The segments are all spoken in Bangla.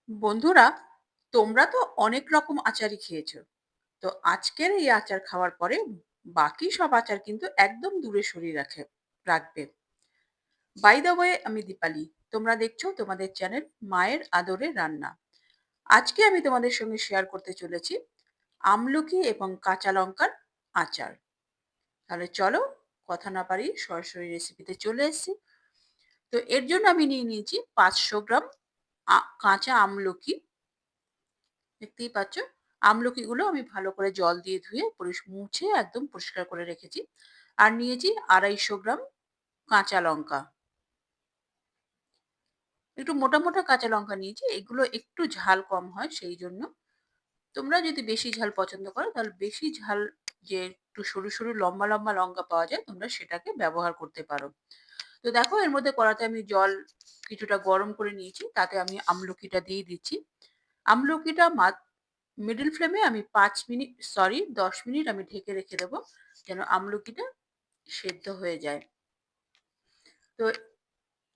বন্ধুরা, তোমরা তো অনেক রকম আচারই খেয়েছো। তো আজকের এই আচার খাওয়ার পরে বাকি সব আচার কিন্তু একদম দূরে সরিয়ে রাখবে। বাই দ্য ওয়ে, আমি দীপালি। তোমরা দেখছো তোমাদের চ্যানেল মায়ের আদরে রান্না। আজকে আমি তোমাদের সঙ্গে শেয়ার করতে চলেছি আমলকি এবং কাঁচা লঙ্কার আচার। তাহলে চলো, কথা না পারি সরাসরি রেসিপিতে চলে এসেছি। তো এর জন্য আমি নিয়ে নিয়েছি 500 গ্রাম কাঁচা আমলকি। দেখতেই পাচ্ছ, আমলকিগুলো আমি ভালো করে জল দিয়ে ধুয়ে মুছে একদম পরিষ্কার করে রেখেছি। আর নিয়েছি 250 গ্রাম কাঁচা লঙ্কা। একটু মোটা মোটা কাঁচা লঙ্কা নিয়েছি, এগুলো একটু ঝাল কম হয় সেই জন্য। তোমরা যদি বেশি ঝাল পছন্দ করো তাহলে বেশি ঝাল, যে একটু সরু সরু লম্বা লম্বা লঙ্কা পাওয়া যায়, তোমরা সেটাকে ব্যবহার করতে পারো। তো দেখো, এর মধ্যে কড়াতে আমি জল কিছুটা গরম করে নিয়েছি, তাতে আমি আমলকিটা দিয়ে দিচ্ছি। আমলকিটা মিডল ফ্লেমে আমি 5 মিনিট, সরি 10 মিনিট আমি ঢেকে রেখে দেবো, যেন আমলকিটা সেদ্ধ হয়ে যায়। তো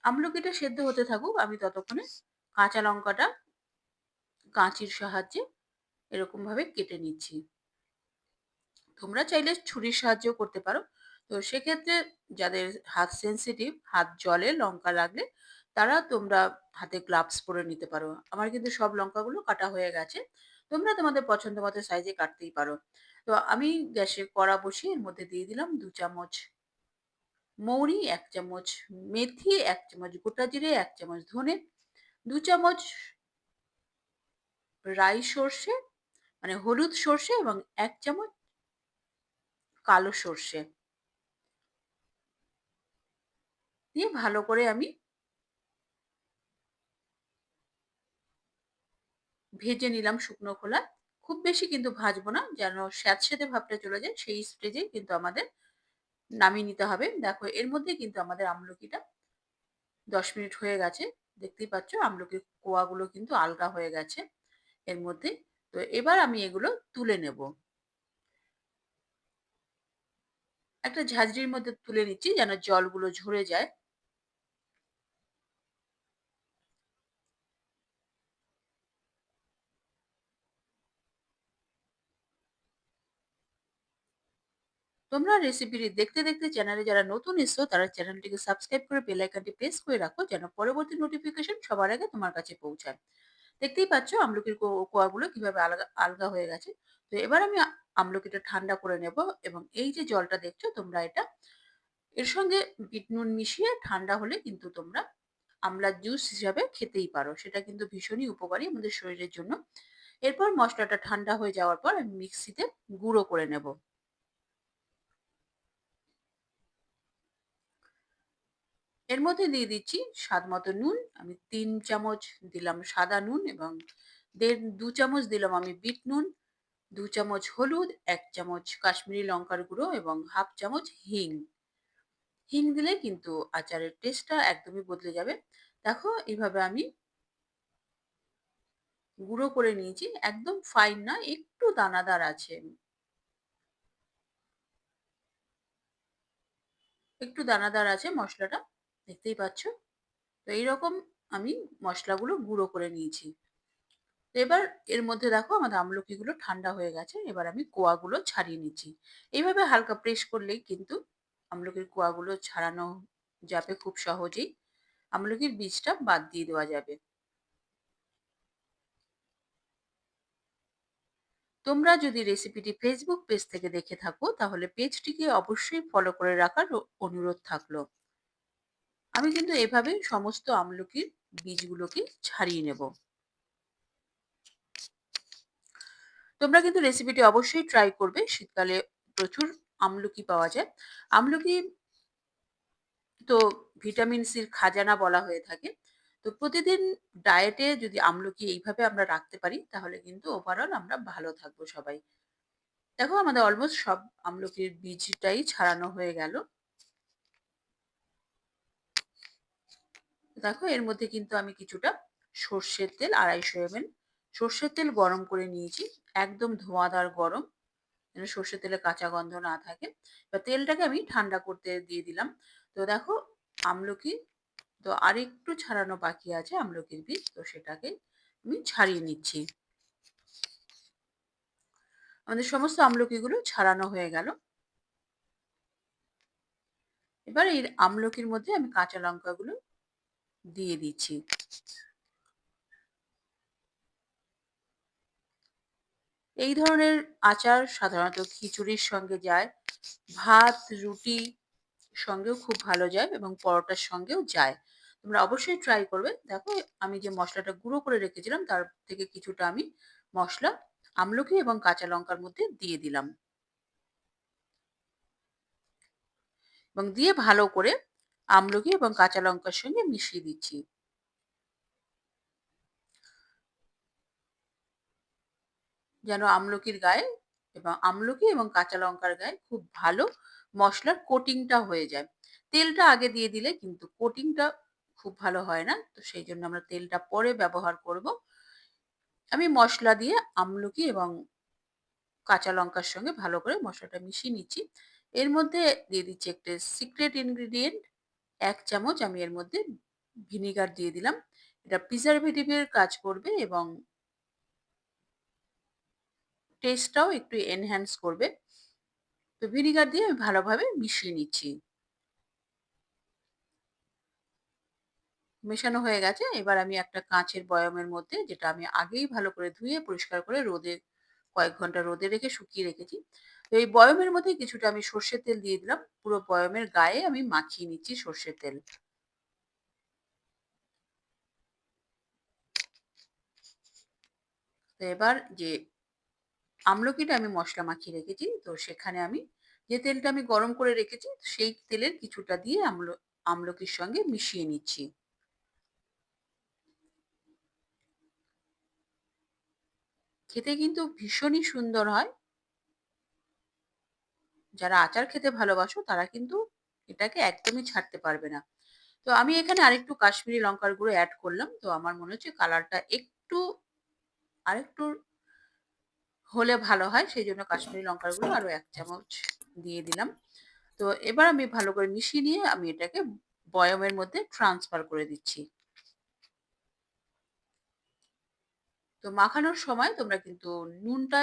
আমলকিটা সেদ্ধ হতে থাকুক, আমি ততক্ষণে কাঁচা লঙ্কাটা কাঁচির সাহায্যে এরকম ভাবে কেটে নিচ্ছি। তোমরা চাইলে ছুরির সাহায্যেও করতে পারো। তো সেক্ষেত্রে যাদের হাত সেনসিটিভ, হাত জলে লঙ্কা লাগলে, তারা তোমরা হাতে গ্লাভস পরে নিতে পারো। আমার কিন্তু সব লঙ্কাগুলো কাটা হয়ে গেছে। তোমরা তোমাদের পছন্দ মতো সাইজে কাটতেই পারো। তো আমি গ্যাসে কড়া বসিয়ে এর মধ্যে দিয়ে দিলাম 2 চামচ মৌরি, 1 চামচ মেথি, 1 চামচ গোটা জিরে, 1 চামচ ধনে, 2 চামচ রাই সর্ষে মানে হলুদ সর্ষে, এবং 1 চামচ কালো সর্ষে দিয়ে ভালো করে আমি ভেজে নিলাম শুকনো খোলায়। খুব বেশি কিন্তু ভাজবো না, যেন স্যাঁতসেঁতে ভাবটা চলে যায়। সেই স্টেজে কিন্তু আমাদের নামিয়ে নিতে হবে। দেখো, এর মধ্যে কিন্তু আমাদের আমলকিটা 10 মিনিট হয়ে গেছে। দেখতেই পাচ্ছ আমলকির কোয়াগুলো কিন্তু আলগা হয়ে গেছে এর মধ্যে। তো এবার আমি এগুলো তুলে নেব। একটা ঝাঁঝরির মধ্যে তুলে নিচ্ছি, যেন জলগুলো ঝরে যায়। তোমরা রেসিপিটি দেখতে দেখতে চ্যানেলে যারা নতুন এসছো, তারা চ্যানেলটিকে সাবস্ক্রাইব করে বেল আইকনটি প্রেস করে রাখো, যেন পরবর্তী নোটিফিকেশন সবার আগে তোমার কাছে পৌঁছায়। দেখতেই পাচ্ছ আমলকির কোয়াগুলো কিভাবে আলগা আলগা হয়ে গেছে। তো এবার আমি আমলকিটা ঠান্ডা করে নেব, এবং এই যে জলটা দেখছো তোমরা, এটা এর সঙ্গে বিট নুন মিশিয়ে ঠান্ডা হলে কিন্তু তোমরা আমলার জুস হিসাবে খেতেই পারো। সেটা কিন্তু ভীষণই উপকারী আমাদের শরীরের জন্য। এরপর মশলাটা ঠান্ডা হয়ে যাওয়ার পর আমি মিক্সিতে গুঁড়ো করে নেব। এর মধ্যে দিয়ে দিচ্ছি স্বাদ মতো নুন। আমি 3 চামচ দিলাম সাদা নুন, এবং 2 চামচ দিলাম আমি বিট নুন, 2 চামচ হলুদ, 1 চামচ কাশ্মীরি লঙ্কার গুঁড়ো, এবং হাফ চামচ হিং। হিং দিলে কিন্তু আচারের টেস্টটা একদমই বদলে যাবে। দেখো, এইভাবে আমি গুঁড়ো করে নিয়েছি, একদম ফাইন না, একটু দানাদার আছে, একটু দানাদার আছে মশলাটা, দেখতেই পাচ্ছ। তো এইরকম আমি মশলাগুলো গুঁড়ো করে নিয়েছি। তো এবার এর মধ্যে দেখো আমাদের আমলকিগুলো ঠান্ডা হয়ে গেছে। এবার আমি কোয়াগুলো ছাড়িয়ে নিচ্ছি। এইভাবে হালকা প্রেস করলেই কিন্তু আমলকির কোয়াগুলো ছাড়ানো যাবে খুব সহজেই। আমলকির বীজটা বাদ দিয়ে দেওয়া যাবে। তোমরা যদি রেসিপিটি ফেসবুক পেজ থেকে দেখে থাকো, তাহলে পেজটিকে অবশ্যই ফলো করে রাখার অনুরোধ থাকলো। আমি কিন্তু এভাবে সমস্ত আমলকির বীজগুলোকে ছাড়িয়ে নেব। তোমরা কিন্তু রেসিপিটি অবশ্যই ট্রাই করবে। শীতকালে প্রচুর আমলকি পাওয়া যায়। আমলকি তো ভিটামিন সির খাজানা বলা হয়ে থাকে। তো প্রতিদিন ডায়েটে যদি আমলকি এইভাবে আমরা রাখতে পারি, তাহলে কিন্তু ওভারঅল আমরা ভালো থাকবো সবাই। দেখো, আমাদের অলমোস্ট সব আমলকির বীজটাই ছাড়ানো হয়ে গেল। দেখো, এর মধ্যে কিন্তু আমি কিছুটা সর্ষের তেল, 250 ml সর্ষের তেল গরম করে নিয়েছি। একদম ধোঁয়াদার গরম, যেন সর্ষের তেলে কাঁচা গন্ধ না থাকে। এবার তেলটাকে আমি ঠান্ডা করতে দিয়ে দিলাম। তো দেখো, আমলকি তো আরেকটু ছাড়ানো বাকি আছে আমলকির বীজ, তো সেটাকে আমি ছাড়িয়ে নিচ্ছি। আমাদের সমস্ত আমলকিগুলো ছাড়ানো হয়ে গেল। এবার এই আমলকির মধ্যে আমি কাঁচা লঙ্কাগুলো দিয়ে দিচ্ছি। এই ধরনের আচার সাধারণত খিচুড়ির সঙ্গে যায়, ভাত, রুটি সঙ্গেও খুব ভালো যায় এবং পরোটার সঙ্গেও যায়। তোমরা অবশ্যই ট্রাই করবে। দেখো আমি যে মসলাটা গুঁড়ো করে রেখেছিলাম তার থেকে কিছুটা আমি মসলা আমলকি এবং কাঁচা লঙ্কার মধ্যে দিয়ে দিলাম এবং দিয়ে ভালো করে আমলকি এবং কাঁচা লঙ্কার সঙ্গে মিশিয়ে দিচ্ছি। যেন আমলকির গায়ে এবং আমলকি এবং কাঁচা লঙ্কার গায়ে খুব ভালো মসলার কোটিংটা হয়ে যায়। তেলটা আগে দিয়ে দিলে কিন্তু কোটিংটা খুব ভালো হয় না। তো সেই জন্য আমরা তেলটা পরে ব্যবহার করব। আমি মসলা দিয়ে আমলকি এবং কাঁচা লঙ্কার সঙ্গে ভালো করে মসলাটা মিশিয়ে নিচ্ছি। এর মধ্যে দিয়ে দিচ্ছি একটা সিক্রেট ইনগ্রিডিয়েন্ট ১ চামচ আমি এর মধ্যে ভিনিগার দিয়ে দিলাম। এটা প্রিজারভেটিভ এর কাজ করবে এবং টেস্টটাও একটু এনহ্যান্স করবে। তো ভিনিগার দিয়ে আমি ভালোভাবে মিশিয়ে নিচ্ছি। মেশানো হয়ে গেছে। এবার আমি একটা কাঁচের বয়ামের মধ্যে যেটা আমি আগেই ভালো করে ধুয়ে পরিষ্কার করে রোদে কয়েক ঘন্টা রোদে রেখে শুকিয়ে রেখেছি। তো এই বয়ামের মধ্যে কিছুটা আমি সর্ষের তেল দিয়ে দিলাম। পুরো বয়ামের গায়ে আমি মাখিয়ে নিচ্ছি সর্ষের তেল। তো এবার যে আমলকিটা আমি মসলা মাখিয়ে রেখেছি, তো সেখানে আমি যে তেলটা আমি গরম করে রেখেছি সেই তেলের কিছুটা দিয়ে আমলকির সঙ্গে মিশিয়ে নিচ্ছি। খেতে কিন্তু ভীষণই সুন্দর হয়। যারা আচার খেতে ভালোবাসো তারা কিন্তু এটাকে একদমই ছাড়তে পারবে না। তো আমি এখানে আরেকটু কাশ্মীরি লঙ্কার গুঁড়ো এড করলাম। তো আমার মনে হচ্ছে কালারটা আরেকটু হলে ভালো হয়। সেইজন্য কাশ্মীরি লঙ্কার গুঁড়ো আরো ১ চামচ দিয়ে দিলাম। তো এবার আমি ভালো করে মিশিয়ে নিয়ে আমি এটাকে বয়ামের মধ্যে ট্রান্সফার করে দিচ্ছি। তো মাখানোর সময় তোমরা কিন্তু নুনটা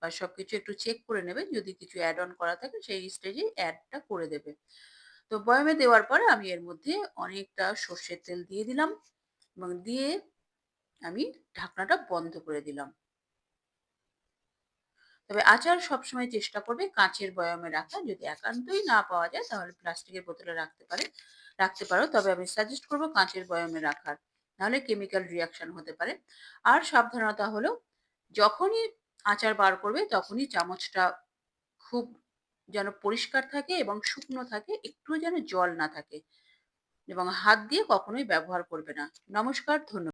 বা সবকিছু একটু চেক করে নেবে। যদি কিছু অ্যাড অন করা থাকে সেই স্টেজেই অ্যাডটা করে দেবে। তো বয়ামে দেওয়ার পরে আমি এর মধ্যে অনেকটা সর্ষের তেল দিয়ে দিলাম এবং দিয়ে আমি ঢাকনাটা বন্ধ করে দিলাম। তবে আচার সবসময় চেষ্টা করবে কাঁচের বয়ামে রাখা। যদি একান্তই না পাওয়া যায় তাহলে প্লাস্টিকের বোতলে রাখতে পারো। তবে আমি সাজেস্ট করব কাঁচের বয়ামে রাখার। নাহলে কেমিক্যাল রিঅ্যাকশন হতে পারে। আর সাবধানতা হলো যখনই আচার বার করবে তখনই চামচটা খুব যেন পরিষ্কার থাকে এবং শুকনো থাকে, একটুও যেন জল না থাকে এবং হাত দিয়ে কখনোই ব্যবহার করবে না। নমস্কার, ধন্যবাদ।